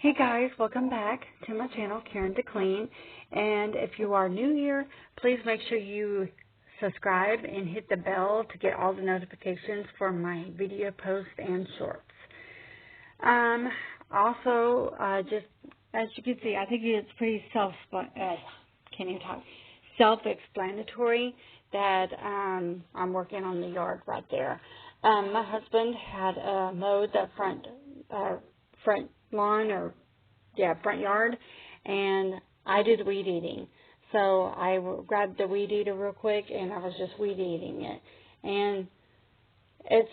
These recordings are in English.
Hey guys, welcome back to my channel, Karen to Clean. And if you are new here, please make sure you subscribe and hit the bell to get all the notifications for my video posts and shorts. Also, just as you can see, I think it's pretty self-explanatory that I'm working on the yard right there. My husband had mowed the front lawn front yard, and I did weed eating. So I grabbed the weed eater real quick, and I was just weed eating it. And it's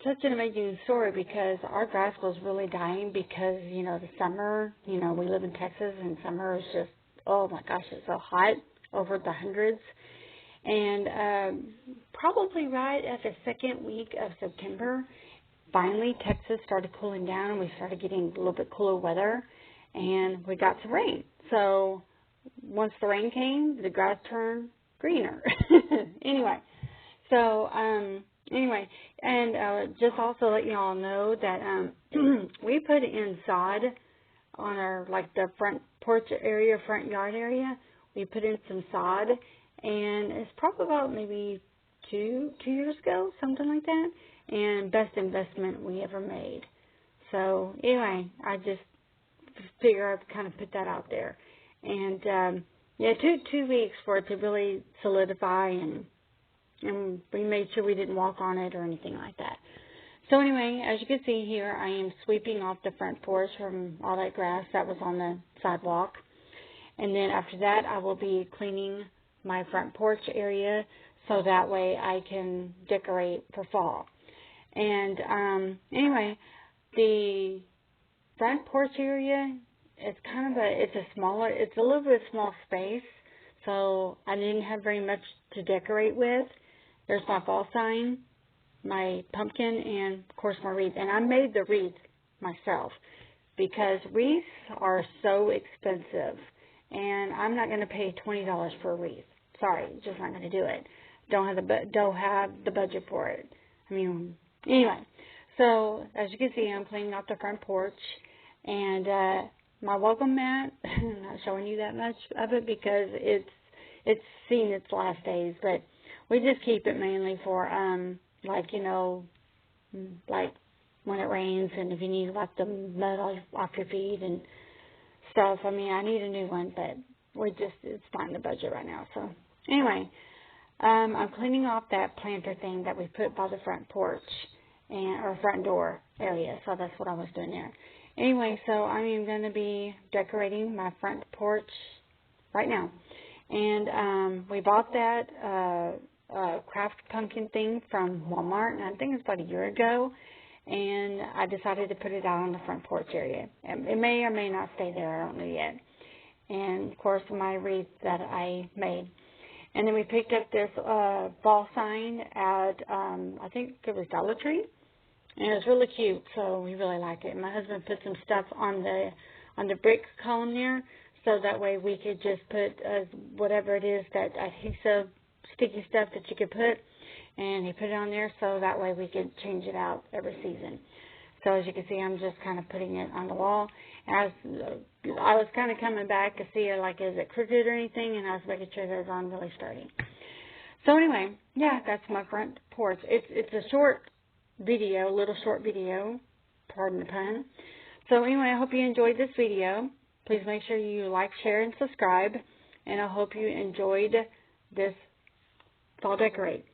such an amazing story because our grass was really dying because, the summer, we live in Texas, and summer is just, oh my gosh, it's so hot, over the hundreds. And probably right at the second week of September, finally Texas started cooling down, and we started getting a little bit cooler weather, and we got some rain. So once the rain came, the grass turned greener. Anyway, just also let you all know that we put in sod on our, the front porch area, front yard area. We put in some sod, and it's probably about maybe two years ago, something like that, and best investment we ever made. So anyway, I just figure I'd kind of put that out there. And two weeks for it to really solidify, and we made sure we didn't walk on it or anything like that. So anyway, as you can see here, I am sweeping off the front porch from all that grass that was on the sidewalk. And then after that, I will be cleaning my front porch area so that way I can decorate for fall. And anyway, the front porch area, it's a little bit small space, so I didn't have very much to decorate with. There's my fall sign, my pumpkin, and of course my wreath. And I made the wreath myself because wreaths are so expensive, and I'm not going to pay $20 for a wreath. Sorry, just not going to do it. Don't have the budget for it. Anyway, so as you can see, I'm cleaning out the front porch, and my welcome mat, I'm not showing you that much of it because it's seen its last days, but we just keep it mainly for, like when it rains, and if you need to wipe the mud off your feet and stuff. I need a new one, but it's not in the budget right now. So anyway, I'm cleaning off that planter thing that we put by the front porch or front door area. So that's what I was doing there. Anyway, so I am going to be decorating my front porch right now. And we bought that craft pumpkin thing from Walmart, and I think it's about a year ago. And I decided to put it out on the front porch area. It may or may not stay there. I don't know yet. And, of course, my wreath that I made. And then we picked up this ball sign at, I think it was Dollar Tree. And it was really cute, so we really like it. My husband put some stuff on the brick column there, so that way we could just put whatever it is, that adhesive, sticky stuff that you could put. And he put it on there so that way we could change it out every season. So as you can see, I'm just kind of putting it on the wall. And I was kind of coming back to see is it crooked or anything, and I was making sure that it was on really sturdy. So anyway, yeah, that's my front porch. It's a little short video, pardon the pun. So anyway, I hope you enjoyed this video. Please make sure you like, share, and subscribe. And I hope you enjoyed this fall decorate.